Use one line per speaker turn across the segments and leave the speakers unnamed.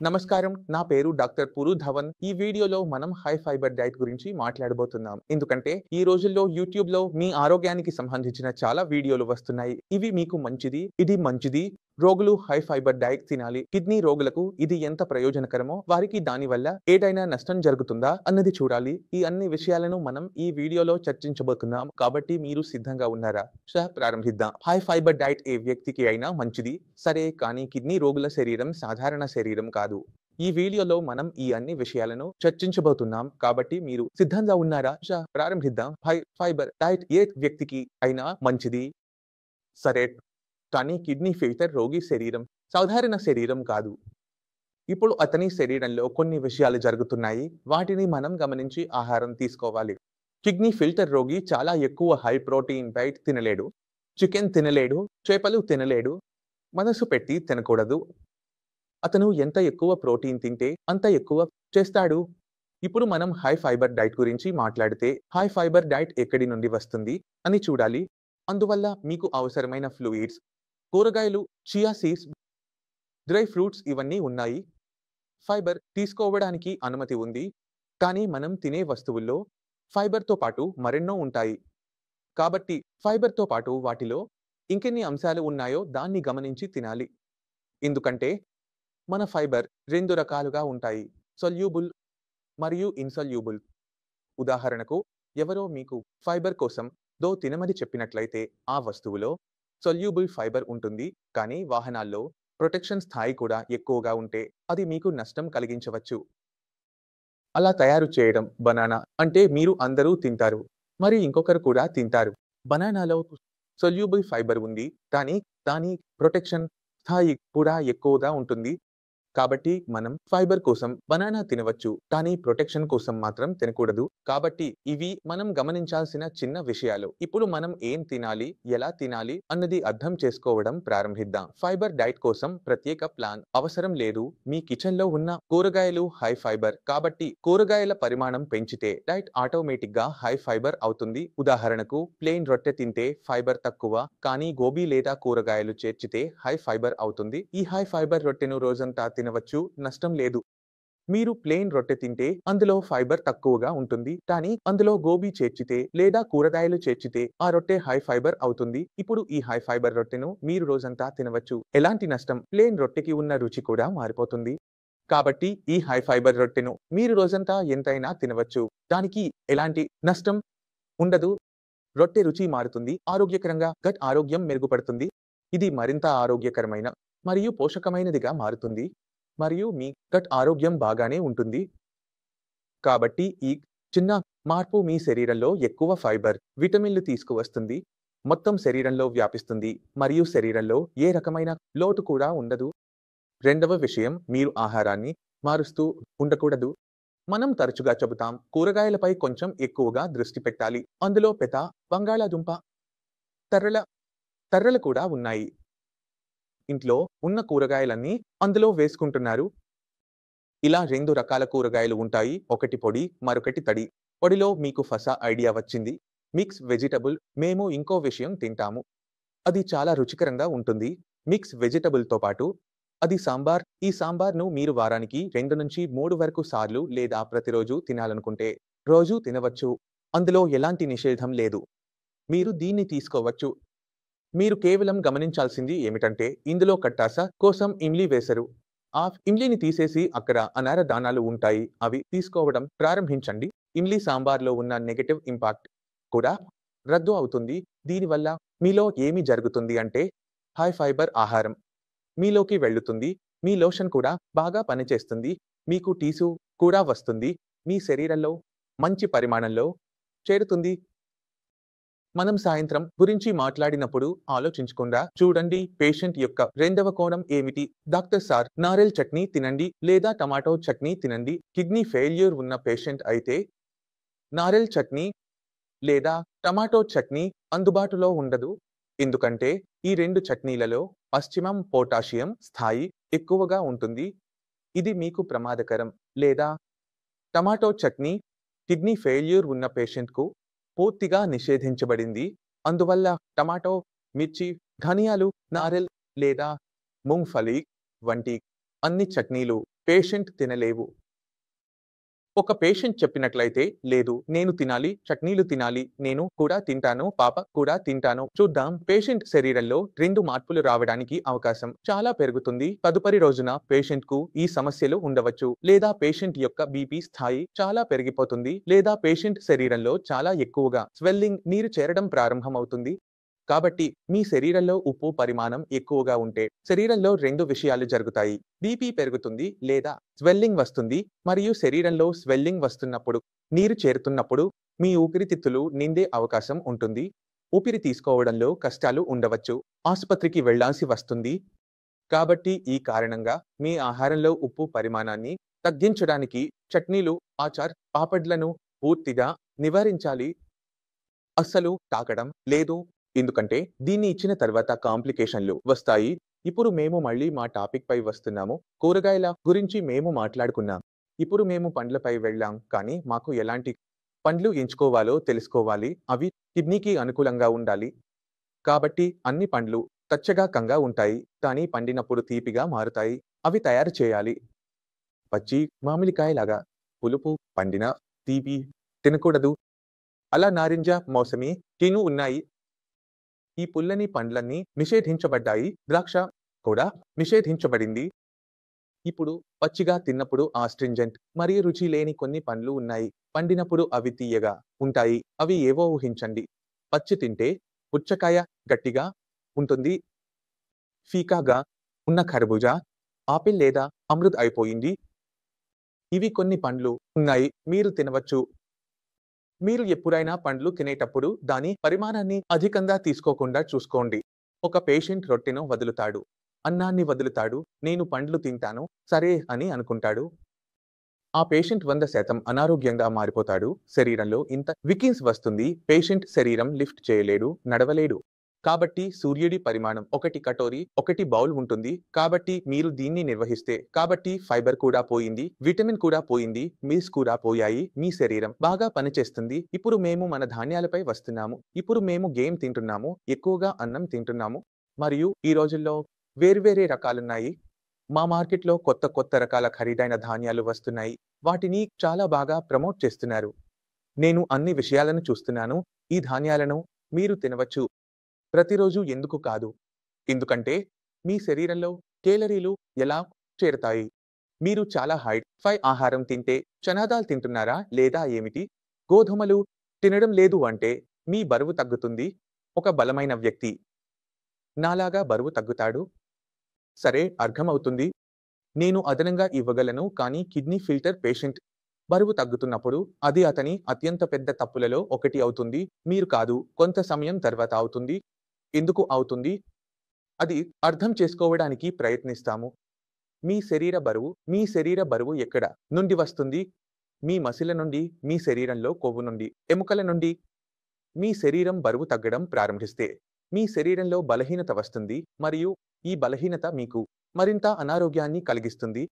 నమస్కారం. నా పేరు డాక్టర్ పురు ధవన్. ఈ వీడియోలో మనం హై ఫైబర్ డైట్ గురించి మాట్లాడబోతున్నాం. ఎందుకంటే ఈ రోజుల్లో యూట్యూబ్‌లో మీ ఆరోగ్యానికి సంబంధించిన చాలా వీడియోలు వస్తున్నాయి. ఇవి మీకు మంచిది, ఇది మంచిది, రోగులు హై ఫైబర్ డైట్ తినాలి, కిడ్నీ రోగులకు ఇది ఎంత ప్రయోజనకరమో, వారికి దానివల్ల ఏదైనా నష్టం జరుగుతుందా అన్నది చూడాలి. ఈ అన్ని విషయాలను మనం ఈ వీడియోలో చర్చించబోతున్నాం. కాబట్టి మీరు సిద్ధంగా ఉన్నారా? ప్రారంభిద్దాం. హై ఫైబర్ డైట్ ఏ వ్యక్తికి అయినా మంచిది. సరే, కానీ కిడ్నీ రోగుల శరీరం సాధారణ శరీరం కాదు. ఈ వీడియోలో మనం ఈ అన్ని విషయాలను చర్చించబోతున్నాం. కాబట్టి మీరు సిద్ధంగా ఉన్నారా? ప్రారంభిద్దాం. హై ఫైబర్ డైట్ ఏ వ్యక్తికి అయినా మంచిది. సరే, కానీ కిడ్నీ ఫిల్టర్ రోగి శరీరం సాధారణ శరీరం కాదు. ఇప్పుడు అతని శరీరంలో కొన్ని విషయాలు జరుగుతున్నాయి. వాటిని మనం గమనించి ఆహారం తీసుకోవాలి. కిడ్నీ ఫిల్టర్ రోగి చాలా ఎక్కువ హై ప్రోటీన్ డైట్ తినలేడు. చికెన్ తినలేడు, చేపలు తినలేడు, మనసు పెట్టి తినకూడదు. అతను ఎంత ఎక్కువ ప్రోటీన్ తింటే అంత ఎక్కువ చేస్తాడు. ఇప్పుడు మనం హై ఫైబర్ డైట్ గురించి మాట్లాడితే, హై ఫైబర్ డైట్ ఎక్కడి నుండి వస్తుంది అని చూడాలి. అందువల్ల మీకు అవసరమైన ఫ్లూయిడ్స్, కూరగాయలు, చియా సీడ్స్, డ్రై ఫ్రూట్స్ ఇవన్నీ ఉన్నాయి. ఫైబర్ తీసుకోవడానికి అనుమతి ఉంది, కానీ మనం తినే వస్తువుల్లో ఫైబర్తో పాటు మరెన్నో ఉంటాయి. కాబట్టి ఫైబర్తో పాటు వాటిలో ఇంకెన్ని అంశాలు ఉన్నాయో దాన్ని గమనించి తినాలి. ఎందుకంటే మన ఫైబర్ రెండు రకాలుగా ఉంటాయి: సొల్యూబుల్ మరియు ఇన్సొల్యూబుల్. ఉదాహరణకు, ఎవరో మీకు ఫైబర్ కోసం తినమని చెప్పినట్లయితే ఆ వస్తువులో సొల్యూబుల్ ఫైబర్ ఉంటుంది, కానీ వాహనాల్లో ప్రొటెక్షన్ స్థాయి కూడా ఎక్కువగా ఉంటే అది మీకు నష్టం కలిగించవచ్చు. అలా తయారు చేయడం బనానా అంటే మీరు అందరూ తింటారు, మరి ఇంకొకరు కూడా తింటారు. బనానాలో సొల్యూబుల్ ఫైబర్ ఉంది, కానీ దాని ప్రొటెక్షన్ స్థాయి కూడా ఎక్కువగా ఉంటుంది. కాబట్టి మనం ఫైబర్ కోసం బనానా తినవచ్చు, కానీ ప్రొటెక్షన్ కోసం మాత్రం తినకూడదు. కాబట్టి ఇవి మనం గమనించాల్సిన చిన్న విషయాలు. ఇప్పుడు మనం ఏం తినాలి, ఎలా తినాలి అన్నది అర్థం చేసుకోవడం ప్రారంభిద్దాం. ఫైబర్ డైట్ కోసం ప్రత్యేక ప్లాన్ అవసరం లేదు. మీ కిచెన్లో ఉన్న కూరగాయలు హై ఫైబర్, కాబట్టి కూరగాయల పరిమాణం పెంచితే డైట్ ఆటోమేటిక్ గా హై ఫైబర్ అవుతుంది. ఉదాహరణకు, ప్లెయిన్ రొట్టె తింటే ఫైబర్ తక్కువ, కానీ గోబీ లేదా కూరగాయలు చేర్చితే హై ఫైబర్ అవుతుంది. ఈ హై ఫైబర్ రొట్టెను రోజంతా తినవచ్చు, నష్టం లేదు. మీరు ప్లెయిన్ రొట్టె తింటే అందులో ఫైబర్ తక్కువగా ఉంటుంది, కానీ అందులో గోబీ చేర్చితే లేదా కూరగాయలు చేర్చితే ఆ రొట్టె హై ఫైబర్ అవుతుంది. ఇప్పుడు ఈ హై ఫైబర్ రొట్టెను మీరు రోజంతా తినవచ్చు. ఎలాంటి నష్టం? ప్లెయిన్ రొట్టెకి ఉన్న రుచి కూడా మారిపోతుంది. కాబట్టి ఈ హై ఫైబర్ రొట్టెను మీరు రోజంతా ఎంతైనా తినవచ్చు. దానికి ఎలాంటి నష్టం ఉండదు. రొట్టె రుచి మారుతుంది, ఆరోగ్యకరంగా గట్ ఆరోగ్యం మెరుగుపడుతుంది. ఇది మరింత ఆరోగ్యకరమైన మరియు పోషకమైనదిగా మారుతుంది, మరియు మీ గట్ ఆరోగ్యం బాగానే ఉంటుంది. కాబట్టి ఈ చిన్న మార్పు మీ శరీరంలో ఎక్కువ ఫైబర్, విటమిన్లు తీసుకువస్తుంది, మొత్తం శరీరంలో వ్యాపిస్తుంది, మరియు శరీరంలో ఏ రకమైన లోటు కూడా ఉండదు. రెండవ విషయం, మీరు ఆహారాన్ని మారుస్తూ ఉండకూడదు. మనం తరచుగా చెబుతాం, కూరగాయలపై కొంచెం ఎక్కువగా దృష్టి పెట్టాలి. అందులో పెత, బంగాళాదుంప, తర్రలు కూడా ఉన్నాయి. ఇంట్లో ఉన్న కూరగాయలన్నీ అందులో వేసుకుంటున్నారు. ఇలా రెండు రకాల కూరగాయలు ఉంటాయి, ఒకటి పొడి, మరొకటి తడి. పొడిలో మీకు ఫసా ఐడియా వచ్చింది. Mix vegetable. మేము ఇంకో విషయం తింటాము, అది చాలా రుచికరంగా ఉంటుంది. మిక్స్ వెజిటబుల్తో పాటు అది సాంబార్. ఈ సాంబార్ను మీరు వారానికి 2 నుంచి 3 వరకు సార్లు లేదా ప్రతిరోజు తినాలనుకుంటే రోజూ తినవచ్చు. అందులో ఎలాంటి నిషేధం లేదు. మీరు దీన్ని తీసుకోవచ్చు. మీరు కేవలం గమనించాల్సింది ఏమిటంటే, ఇందులో కట్టాస కోసం ఇమ్లీ వేసరు. ఆ ఇమ్లీని తీసేసి అక్కడ అనార దానాలు ఉంటాయి, అవి తీసుకోవడం ప్రారంభించండి. ఇమ్లీ సాంబార్లో ఉన్న నెగటివ్ ఇంపాక్ట్ కూడా రద్దు అవుతుంది. దీనివల్ల మీలో ఏమి జరుగుతుంది అంటే, హై ఫైబర్ ఆహారం మీలోకి వెళ్తుంది, మీ లోషన్ కూడా బాగా పనిచేస్తుంది, మీకు టీసు కూడా వస్తుంది, మీ శరీరంలో మంచి పరిమాణంలో చేరుతుంది. మనం సాయంత్రం గురించి మాట్లాడినప్పుడు ఆలోచించకుండా చూడండి. పేషెంట్ యొక్క రెండవ కోణం ఏమిటి? డాక్టర్ సార్, నారెల్ చట్నీ తినండి లేదా టమాటో చట్నీ తినండి. కిడ్నీ ఫెయిల్యూర్ ఉన్న పేషెంట్ అయితే నారెల్ చట్నీ లేదా టమాటో చట్నీ అందుబాటులో ఉండదు. ఎందుకంటే ఈ రెండు చట్నీలలో పశ్చిమం పొటాషియం స్థాయి ఎక్కువగా ఉంటుంది. ఇది మీకు ప్రమాదకరం. లేదా టమాటో చట్నీ కిడ్నీ ఫెయిల్యూర్ ఉన్న పేషెంట్కు పూర్తిగా నిషేధించబడింది. అందువల్ల టమాటో, మిర్చి, ధనియాలు, నారెల్ లేదా మూంగ్ఫలీ వంటి అన్ని చట్నీలు పేషెంట్ తినలేవు. ఒక పేషెంట్ చెప్పినట్లయితే, లేదు నేను తినాలి, చట్నీలు తినాలి, నేను కూడా తింటాను, పాప కూడా తింటాను. చూద్దాం. పేషెంట్ శరీరంలో 2 మార్పులు రావడానికి అవకాశం చాలా పెరుగుతుంది. తదుపరి రోజున పేషెంట్‌కు ఈ సమస్యలు ఉండవచ్చు. లేదా పేషెంట్ యొక్క బీపీ స్థాయి చాలా పెరిగిపోతుంది. లేదా పేషెంట్ శరీరంలో చాలా ఎక్కువగా స్వెల్లింగ్, నీరు చేరడం ప్రారంభమవుతుంది. కాబట్టి మీ శరీరంలో ఉప్పు పరిమాణం ఎక్కువగా ఉంటే శరీరంలో 2 విషయాలు జరుగుతాయి. బీపీ పెరుగుతుంది లేదా స్వెల్లింగ్ వస్తుంది. మరియు శరీరంలో స్వెల్లింగ్ వస్తున్నప్పుడు, నీరు చేరుతున్నప్పుడు మీ ఊపిరితిత్తులు నిండే అవకాశం ఉంటుంది. ఊపిరి తీసుకోవడంలో కష్టాలు ఉండవచ్చు. ఆసుపత్రికి వెళ్లాల్సి వస్తుంది. కాబట్టి ఈ కారణంగా మీ ఆహారంలో ఉప్పు పరిమాణాన్ని తగ్గించడానికి చట్నీలు, ఆచార్, పాపడ్లను పూర్తిగా నివారించాలి. అస్సలు తాకడం లేదు. ఎందుకంటే దీన్ని ఇచ్చిన తర్వాత కాంప్లికేషన్లు వస్తాయి. ఇప్పుడు మేము మళ్ళీ మా టాపిక్ పై వస్తున్నాము. కూరగాయల గురించి మేము మాట్లాడుకున్నాం. ఇప్పుడు మేము పండ్లపై వెళ్ళాం. కానీ మాకు ఎలాంటి పండ్లు ఎంచుకోవాలో తెలుసుకోవాలి. అవి కిడ్నీకి అనుకూలంగా ఉండాలి. కాబట్టి అన్ని పండ్లు కంగా ఉంటాయి. కానీ పండినప్పుడు తీపిగా మారుతాయి. అవి తయారు చేయాలి. పచ్చి మామిడికాయలాగా పులుపు, పండిన తీపి తినకూడదు. అలా నారింజ, మౌసమి, కిను ఉన్నాయి. ఈ పుల్లని పండ్లన్నీ నిషేధించబడ్డాయి. ద్రాక్ష కూడా నిషేధించబడింది. ఇప్పుడు పచ్చిగా తిన్నప్పుడు ఆస్ట్రింజెంట్ మరియు రుచి లేని కొన్ని పండ్లు ఉన్నాయి. పండినప్పుడు అవి తీయగా ఉంటాయి. అవి ఏవో ఊహించండి. పచ్చి తింటే పుచ్చకాయ గట్టిగా ఉంటుంది. ఫీకాగా ఉన్న ఖర్బూజా, ఆపిల్ లేదా అమృత్ అయిపోయింది. ఇవి కొన్ని పండ్లు ఉన్నాయి. మీరు తినవచ్చు. మీరు ఎప్పుడైనా పండ్లు తినేటప్పుడు దాని పరిమాణాన్ని అధికంగా తీసుకోకుండా చూసుకోండి. ఒక పేషెంట్ రొట్టెను వదులుతాడు. అన్నాన్ని వదులుతాడు. నేను పండ్లు తింటాను, సరే అని అనుకుంటాడు. ఆ పేషెంట్ 100% అనారోగ్యంగా మారిపోతాడు. శరీరంలో ఇంత వికిన్స్ వస్తుంది. పేషెంట్ శరీరం లిఫ్ట్ చేయలేడు, నడవలేడు. కాబట్టి సూర్యుడి పరిమాణం 1 కటోరీ, 1 బౌల్ ఉంటుంది. కాబట్టి మీరు దీన్ని నిర్వహిస్తే కాబట్టి ఫైబర్ కూడా పోయింది, విటమిన్ కూడా పోయింది, మీల్స్ కూడా పోయాయి. మీ శరీరం బాగా పనిచేస్తుంది. ఇప్పుడు మేము మన ధాన్యాలపై వస్తున్నాము. ఇప్పుడు మేము గేమ్ తింటున్నాము, ఎక్కువగా అన్నం తింటున్నాము. మరియు ఈ రోజుల్లో వేర్వేరే రకాలున్నాయి. మా మార్కెట్లో కొత్త రకాల ఖరీదైన ధాన్యాలు వస్తున్నాయి. వాటిని చాలా బాగా ప్రమోట్ చేస్తున్నారు. నేను అన్ని విషయాలను చూస్తున్నాను. ఈ ధాన్యాలను మీరు తినవచ్చు. ప్రతిరోజు ఎందుకు కాదు? ఎందుకంటే మీ శరీరంలో కేలరీలు ఎలా చేరతాయి? మీరు చాలా హై-ఫై ఆహారం తింటే చనాదాల్ తింటున్నారా లేదా ఏమిటి? గోధుమలు తినడం లేదు అంటే మీ బరువు తగ్గుతుంది. ఒక బలమైన వ్యక్తి నాలాగా బరువు తగ్గుతాడు. సరే, అర్థమవుతుంది. నేను అదనంగా ఇవ్వగలను. కానీ కిడ్నీ ఫిల్టర్ పేషెంట్ బరువు తగ్గుతున్నప్పుడు అది అతని అత్యంత పెద్ద తప్పులలో ఒకటి అవుతుంది. మీరు కాదు, కొంత సమయం తర్వాత అవుతుంది. ఎందుకు అవుతుంది? అది అర్థం చేసుకోవడానికి ప్రయత్నిస్తాము. మీ శరీర బరువు ఎక్కడ నుండి వస్తుంది? మీ మసిల నుండి, మీ శరీరంలో కొవ్వు నుండి, ఎముకల నుండి. మీ శరీరం బరువు తగ్గడం ప్రారంభిస్తే మీ శరీరంలో బలహీనత వస్తుంది మరియు ఈ బలహీనత మీకు మరింత అనారోగ్యాన్ని కలిగిస్తుంది.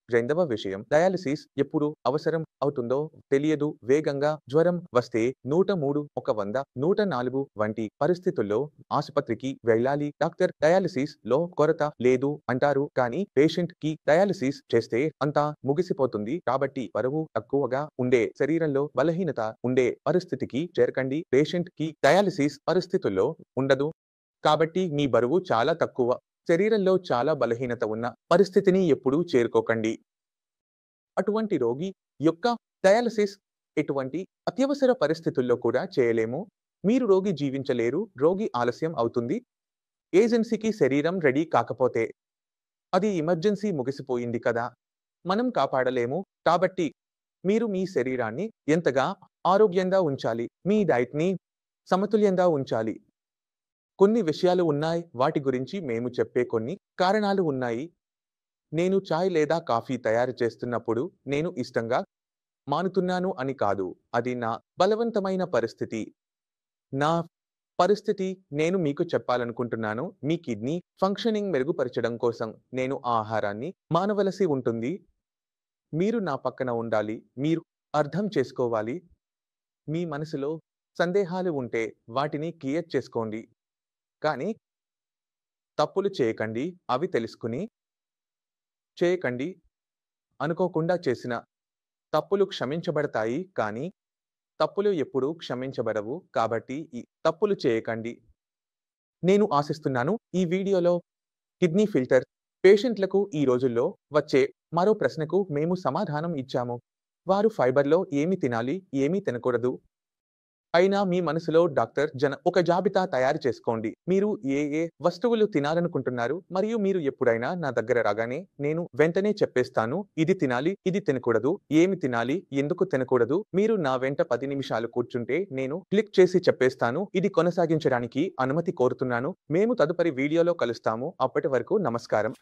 రెండవ విషయం, డయాలిసిస్ ఎప్పుడు అవసరం అవుతుందో తెలియదు. వేగంగా జ్వరం వస్తే 103, 100, 104 వంటి పరిస్థితుల్లో ఆసుపత్రికి వెళ్ళాలి. డాక్టర్ డయాలిసిస్ లో కొరత లేదు అంటారు. కానీ పేషెంట్ కి డయాలిసిస్ చేస్తే అంతా ముగిసిపోతుంది. కాబట్టి బరువు తక్కువగా ఉండే శరీరంలో బలహీనత ఉండే పరిస్థితికి చేరకండి. పేషెంట్ కి డయాలిసిస్ పరిస్థితుల్లో ఉండదు. కాబట్టి మీ బరువు చాలా తక్కువ, శరీరంలో చాలా బలహీనత ఉన్న పరిస్థితిని ఎప్పుడూ చేరుకోకండి. అటువంటి రోగి యొక్క డయాలిసిస్ ఎటువంటి అత్యవసర పరిస్థితుల్లో కూడా చేయలేము. మీరు రోగి జీవించలేరు. రోగి ఆలస్యం అవుతుంది. ఏజెన్సీకి శరీరం రెడీ కాకపోతే అది ఎమర్జెన్సీ ముగిసిపోయింది కదా, మనం కాపాడలేము. కాబట్టి మీరు మీ శరీరాన్ని ఎంతగా ఆరోగ్యంగా ఉంచాలి, మీ డైట్‌ని సమతుల్యంగా ఉంచాలి. కొన్ని విషయాలు ఉన్నాయి. వాటి గురించి మేము చెప్పే కొన్ని కారణాలు ఉన్నాయి. నేను చాయ్ లేదా కాఫీ తయారు చేస్తున్నప్పుడు నేను ఇష్టంగా మానుతున్నాను అని కాదు. అది నా బలవంతమైన పరిస్థితి. నా పరిస్థితి నేను మీకు చెప్పాలనుకుంటున్నాను. మీ కిడ్నీ ఫంక్షనింగ్ మెరుగుపరచడం కోసం నేను ఆ ఆహారాన్ని మానవలసి ఉంటుంది. మీరు నా పక్కన ఉండాలి. మీరు అర్థం చేసుకోవాలి. మీ మనసులో సందేహాలు ఉంటే వాటిని క్లియర్ చేసుకోండి. కానీ తప్పులు చేయకండి. అవి తెలుసుకుని చేయకండి. అనుకోకుండా చేసిన తప్పులు క్షమించబడతాయి, కానీ తప్పులు ఎప్పుడూ క్షమించబడవు. కాబట్టి ఈ తప్పులు చేయకండి. నేను ఆశిస్తున్నాను ఈ వీడియోలో కిడ్నీ ఫిల్టర్ పేషెంట్లకు ఈ రోజుల్లో వచ్చే మరో ప్రశ్నకు మేము సమాధానం ఇచ్చాము. వారు ఫైబర్‌లో ఏమి తినాలి, ఏమి తినకూడదు అయినా మీ మనసులో ఒక జాబితా తయారు చేసుకోండి. మీరు ఏ ఏ వస్తువులు తినాలనుకుంటున్నారు మరియు మీరు ఎప్పుడైనా నా దగ్గర రాగానే నేను వెంటనే చెప్పేస్తాను. ఇది తినాలి, ఇది తినకూడదు, ఏమి తినాలి, ఎందుకు తినకూడదు. మీరు నా వెంట 10 నిమిషాలు కూర్చుంటే నేను క్లిక్ చేసి చెప్పేస్తాను. ఇది కొనసాగించడానికి అనుమతి కోరుతున్నాను. మేము తదుపరి వీడియోలో కలుస్తాము. అప్పటి వరకు నమస్కారం.